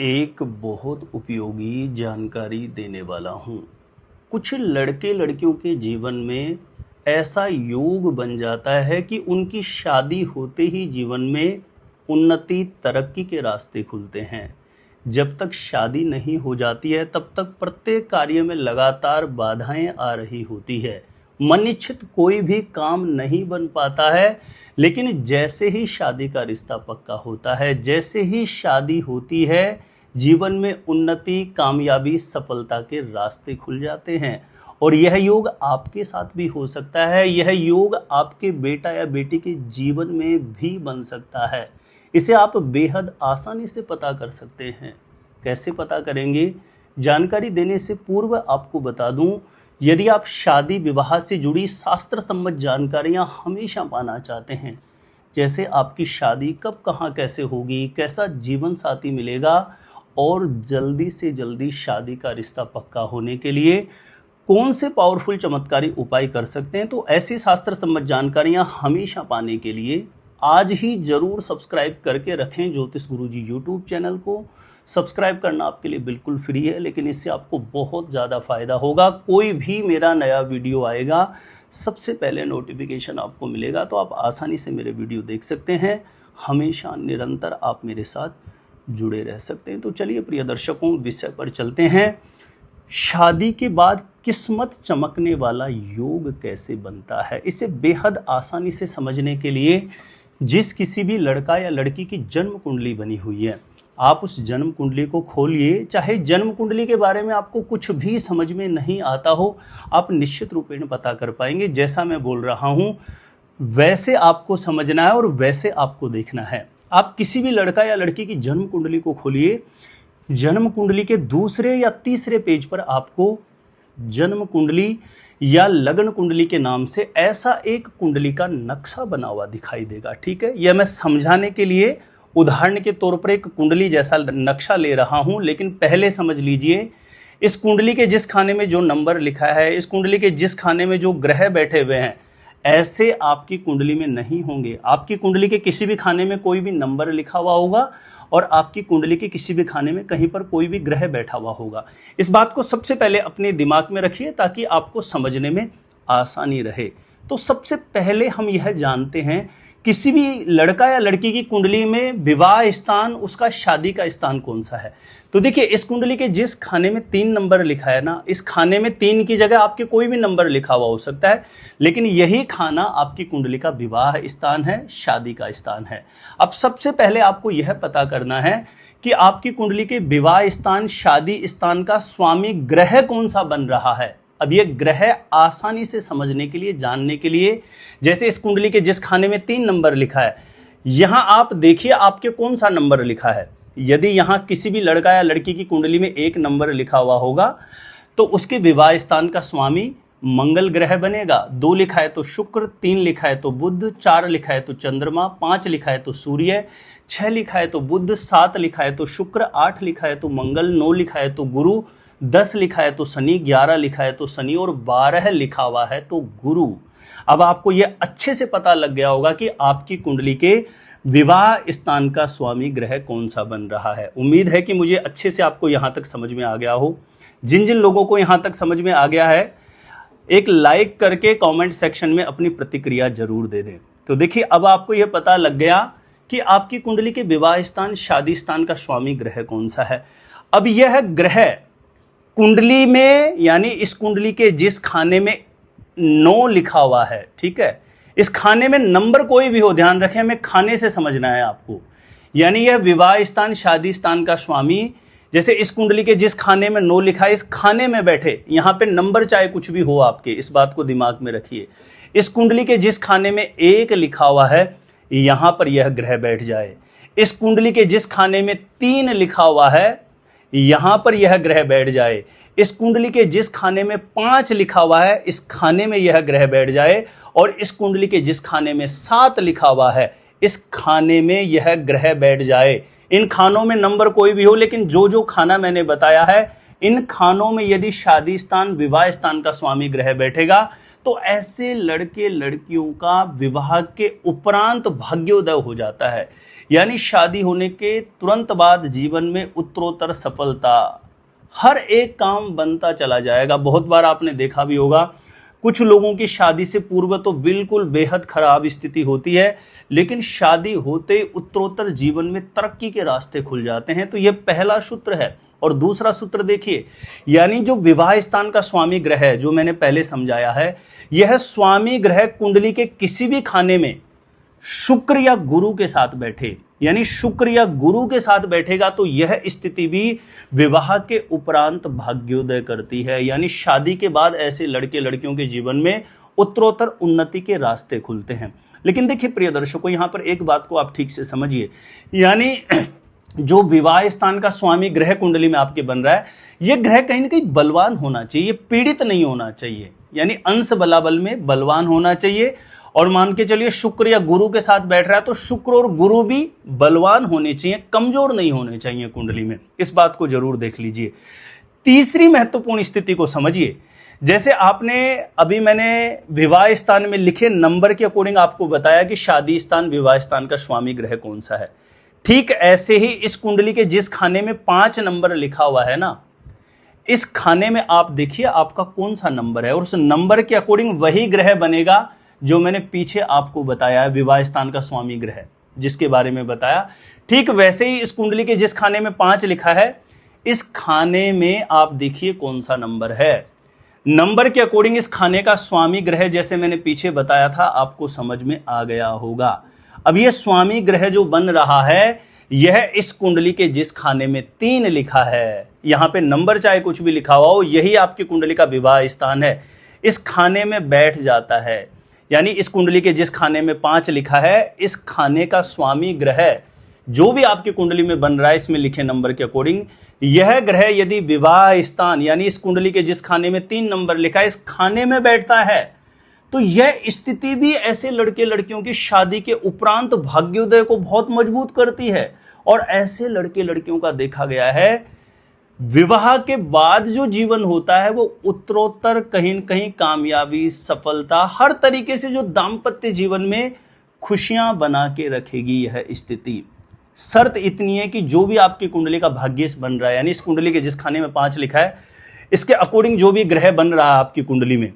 एक बहुत उपयोगी जानकारी देने वाला हूँ। कुछ लड़के लड़कियों के जीवन में ऐसा योग बन जाता है कि उनकी शादी होते ही जीवन में उन्नति तरक्की के रास्ते खुलते हैं। जब तक शादी नहीं हो जाती है तब तक प्रत्येक कार्य में लगातार बाधाएं आ रही होती है। मन इच्छित कोई भी काम नहीं बन पाता है, लेकिन जैसे ही शादी का रिश्ता पक्का होता है, जैसे ही शादी होती है, जीवन में उन्नति, कामयाबी, सफलता के रास्ते खुल जाते हैं। और यह योग आपके साथ भी हो सकता है। यह योग आपके बेटा या बेटी के जीवन में भी बन सकता है। इसे आप बेहद आसानी से पता कर सकते हैं। कैसे पता करेंगे? जानकारी देने से पूर्व आपको बता दूं, यदि आप शादी विवाह से जुड़ी शास्त्र सम्मत जानकारियां हमेशा पाना चाहते हैं, जैसे आपकी शादी कब, कहां, कैसे होगी, कैसा जीवन साथी मिलेगा और जल्दी से जल्दी शादी का रिश्ता पक्का होने के लिए कौन से पावरफुल चमत्कारी उपाय कर सकते हैं, तो ऐसी शास्त्र सम्मत जानकारियां हमेशा पाने के लिए आज ही जरूर सब्सक्राइब करके रखें ज्योतिष गुरुजी यूट्यूब चैनल को। सब्सक्राइब करना आपके लिए बिल्कुल फ्री है, लेकिन इससे आपको बहुत ज़्यादा फायदा होगा। कोई भी मेरा नया वीडियो आएगा सबसे पहले नोटिफिकेशन आपको मिलेगा, तो आप आसानी से मेरे वीडियो देख सकते हैं। हमेशा निरंतर आप मेरे साथ जुड़े रह सकते हैं। तो चलिए प्रिय दर्शकों, विषय पर चलते हैं। शादी के बाद किस्मत चमकने वाला योग कैसे बनता है, इसे बेहद आसानी से समझने के लिए जिस किसी भी लड़का या लड़की की जन्म कुंडली बनी हुई है, आप उस जन्म कुंडली को खोलिए। चाहे जन्म कुंडली के बारे में आपको कुछ भी समझ में नहीं आता हो, आप निश्चित रूपेण पता कर पाएंगे। जैसा मैं बोल रहा हूँ वैसे आपको समझना है और वैसे आपको देखना है। आप किसी भी लड़का या लड़की की जन्म कुंडली को खोलिए। जन्म कुंडली के दूसरे या तीसरे पेज पर आपको जन्म कुंडली या लग्न कुंडली के नाम से ऐसा एक कुंडली का नक्शा बना हुआ दिखाई देगा। ठीक है, यह मैं समझाने के लिए उदाहरण के तौर पर एक कुंडली जैसा नक्शा ले रहा हूं, लेकिन पहले समझ लीजिए, इस कुंडली के जिस खाने में जो नंबर लिखा है, इस कुंडली के जिस खाने में जो ग्रह बैठे हुए हैं, ऐसे आपकी कुंडली में नहीं होंगे। आपकी कुंडली के किसी भी खाने में कोई भी नंबर लिखा हुआ होगा और आपकी कुंडली के किसी भी खाने में कहीं पर कोई भी ग्रह बैठा हुआ होगा। इस बात को सबसे पहले अपने दिमाग में रखिए ताकि आपको समझने में आसानी रहे। तो सबसे पहले हम यह जानते हैं, किसी भी लड़का या लड़की की कुंडली में विवाह स्थान, उसका शादी का स्थान कौन सा है। तो देखिए, इस कुंडली के जिस खाने में 3 नंबर लिखा है ना, इस खाने में 3 की जगह आपके कोई भी नंबर लिखा हुआ हो सकता है, लेकिन यही खाना आपकी कुंडली का विवाह स्थान है, शादी का स्थान है। अब सबसे पहले आपको यह पता करना है कि आपकी कुंडली के विवाह स्थान, शादी स्थान का स्वामी ग्रह कौन सा बन रहा है। अब ये ग्रह आसानी से समझने के लिए, जानने के लिए, जैसे इस कुंडली के जिस खाने में 3 नंबर लिखा है, यहां आप देखिए आपके कौन सा नंबर लिखा है। यदि यहां किसी भी लड़का या लड़की की कुंडली में 1 नंबर लिखा हुआ होगा तो उसके विवाह स्थान का स्वामी मंगल ग्रह बनेगा। 2 लिखा है तो शुक्र, 3 लिखा है तो बुध, 4 लिखा है तो चंद्रमा, 5 लिखा है तो सूर्य, 6 लिखा है तो बुध, 7 लिखा है तो शुक्र, 8 लिखा है तो मंगल, 9 लिखा है तो गुरु, 10 लिखा है तो शनि, 11 लिखा है तो शनि और 12 लिखा हुआ है तो गुरु। अब आपको यह अच्छे से पता लग गया होगा कि आपकी कुंडली के विवाह स्थान का स्वामी ग्रह कौन सा बन रहा है। उम्मीद है कि मुझे अच्छे से आपको यहां तक समझ में आ गया हो। जिन जिन लोगों को यहां तक समझ में आ गया है, एक लाइक करके कमेंट सेक्शन में अपनी प्रतिक्रिया जरूर दे दें। तो देखिए, अब आपको यह पता लग गया कि आपकी कुंडली के विवाह स्थान, शादी स्थान का स्वामी ग्रह कौन सा है। अब यह ग्रह कुंडली में, यानी इस कुंडली के जिस खाने में 9 लिखा हुआ है, ठीक है, इस खाने में नंबर कोई भी हो, ध्यान रखें, हमें खाने से समझना है आपको। यानी यह विवाह स्थान, शादी स्थान का स्वामी, जैसे इस कुंडली के जिस खाने में 9 लिखा है, इस खाने में बैठे, यहां पे नंबर चाहे कुछ भी हो आपके, इस बात को दिमाग में रखिए। इस कुंडली के जिस खाने में 1 लिखा हुआ है, यहां पर यह ग्रह बैठ जाए। इस कुंडली के जिस खाने में 3 लिखा हुआ है, यहां पर यह ग्रह बैठ जाए। इस कुंडली के जिस खाने में 5 लिखा हुआ है, इस खाने में यह ग्रह बैठ जाए। और इस कुंडली के जिस खाने में 7 लिखा हुआ है, इस खाने में यह ग्रह बैठ जाए। इन खानों में नंबर कोई भी हो, लेकिन जो जो खाना मैंने बताया है, इन खानों में यदि शादी स्थान, विवाह स्थान का स्वामी ग्रह बैठेगा तो ऐसे लड़के लड़कियों का विवाह के उपरांत भाग्योदय हो जाता है। यानी शादी होने के तुरंत बाद जीवन में उत्तरोत्तर सफलता, हर एक काम बनता चला जाएगा। बहुत बार आपने देखा भी होगा, कुछ लोगों की शादी से पूर्व तो बिल्कुल बेहद खराब स्थिति होती है, लेकिन शादी होते उत्तरोत्तर जीवन में तरक्की के रास्ते खुल जाते हैं। तो यह पहला सूत्र है। और दूसरा सूत्र देखिए, यानी जो विवाह स्थान का स्वामी ग्रह है, जो मैंने पहले समझाया है, यह स्वामी ग्रह कुंडली के किसी भी खाने में शुक्र या गुरु के साथ बैठे, यानी शुक्र या गुरु के साथ बैठेगा तो यह स्थिति भी विवाह के उपरांत भाग्योदय करती है। यानी शादी के बाद ऐसे लड़के लड़कियों के जीवन में उत्तरोत्तर उन्नति के रास्ते खुलते हैं। लेकिन देखिए प्रिय दर्शकों, यहां पर एक बात को आप ठीक से समझिए, यानी जो विवाह स्थान का स्वामी ग्रह कुंडली में आपके बन रहा है, यह ग्रह कहीं ना कहीं बलवान होना चाहिए, पीड़ित नहीं होना चाहिए, यानी अंश बलाबल में बलवान होना चाहिए। और मान के चलिए शुक्र या गुरु के साथ बैठ रहा है तो शुक्र और गुरु भी बलवान होने चाहिए, कमजोर नहीं होने चाहिए कुंडली में। इस बात को जरूर देख लीजिए। तीसरी महत्वपूर्ण स्थिति को समझिए, जैसे आपने अभी मैंने विवाह स्थान में लिखे नंबर के अकॉर्डिंग आपको बताया कि शादी स्थान विवाह स्थान का स्वामी ग्रह कौन सा है, ठीक ऐसे ही इस कुंडली के जिस खाने में 5 नंबर लिखा हुआ है ना, इस खाने में आप देखिए आपका कौन सा नंबर है, और उस नंबर के अकॉर्डिंग वही ग्रह बनेगा जो मैंने पीछे आपको बताया है, विवाह स्थान का स्वामी ग्रह जिसके बारे में बताया। ठीक वैसे ही इस कुंडली के जिस खाने में 5 लिखा है, इस खाने में आप देखिए कौन सा नंबर है। नंबर के अकॉर्डिंग इस खाने का स्वामी ग्रह, जैसे मैंने पीछे बताया था, आपको समझ में आ गया होगा। अब यह स्वामी ग्रह जो बन रहा है, यह इस कुंडली के जिस खाने में 3 लिखा है, यहां पे नंबर चाहे कुछ भी लिखा हुआ हो, यही आपकी कुंडली का विवाह स्थान है, इस खाने में बैठ जाता है। यानी इस कुंडली के जिस खाने में 5 लिखा है, इस खाने का स्वामी ग्रह जो भी आपकी कुंडली में बन रहा है, इसमें लिखे नंबर के अकॉर्डिंग, यह ग्रह यदि विवाह स्थान यानी इस कुंडली के जिस खाने में 3 नंबर लिखा है, इस खाने में बैठता है, तो यह स्थिति भी ऐसे लड़के लड़कियों की शादी के उपरांत भाग्योदय को बहुत मजबूत करती है। और ऐसे लड़के लड़कियों का देखा गया है, विवाह के बाद जो जीवन होता है वो उत्तरोत्तर कहीं न कहीं कामयाबी, सफलता, हर तरीके से जो दाम्पत्य जीवन में खुशियां बना के रखेगी यह स्थिति। शर्त इतनी है कि जो भी आपकी कुंडली का भाग्येश बन रहा है, यानी इस कुंडली के जिस खाने में 5 लिखा है, इसके अकॉर्डिंग जो भी ग्रह बन रहा है आपकी कुंडली में,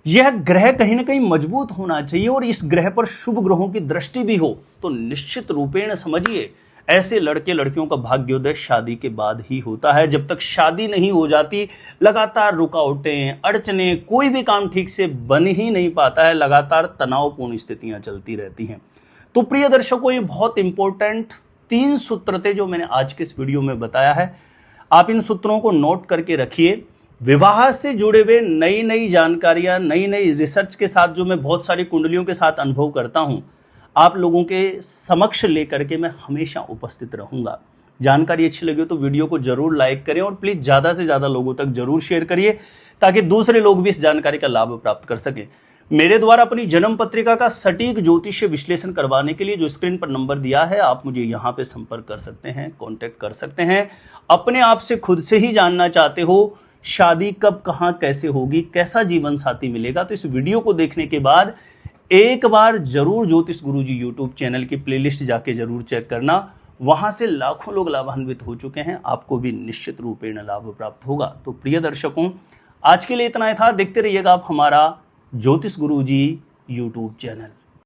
यह ग्रह कहीं ना कहीं मजबूत होना चाहिए और इस ग्रह पर शुभ ग्रहों की दृष्टि भी हो। तो निश्चित रूपेण समझिए, ऐसे लड़के लड़कियों का भाग्योदय शादी के बाद ही होता है। जब तक शादी नहीं हो जाती, लगातार रुकावटें, अड़चने, कोई भी काम ठीक से बन ही नहीं पाता है, लगातार तनावपूर्ण स्थितियां चलती रहती हैं। तो प्रिय दर्शकों, ये बहुत इंपॉर्टेंट 3 सूत्र थे जो मैंने आज के इस वीडियो में बताया है। आप इन सूत्रों को नोट करके रखिए। विवाह से जुड़े हुए नई नई जानकारियां, नई नई रिसर्च के साथ जो मैं बहुत सारी कुंडलियों के साथ अनुभव करता हूं, आप लोगों के समक्ष लेकर के मैं हमेशा उपस्थित रहूंगा। जानकारी अच्छी लगी हो तो वीडियो को जरूर लाइक करें और प्लीज ज्यादा से ज्यादा लोगों तक जरूर शेयर करिए, ताकि दूसरे लोग भी इस जानकारी का लाभ प्राप्त कर सकें। मेरे द्वारा अपनी जन्म पत्रिका का सटीक ज्योतिषीय विश्लेषण करवाने के लिए जो स्क्रीन पर नंबर दिया है, आप मुझे यहाँ पे संपर्क कर सकते हैं, कॉन्टेक्ट कर सकते हैं। अपने आप से खुद से ही जानना चाहते हो शादी कब, कहाँ, कैसे होगी, कैसा जीवन साथी मिलेगा, तो इस वीडियो को देखने के बाद एक बार जरूर ज्योतिष गुरुजी यूट्यूब चैनल की प्लेलिस्ट जाके जरूर चेक करना। वहां से लाखों लोग लाभान्वित हो चुके हैं, आपको भी निश्चित रूपेण लाभ प्राप्त होगा। तो प्रिय दर्शकों, आज के लिए इतना ही था। देखते रहिएगा आप हमारा ज्योतिष गुरुजी यूट्यूब चैनल।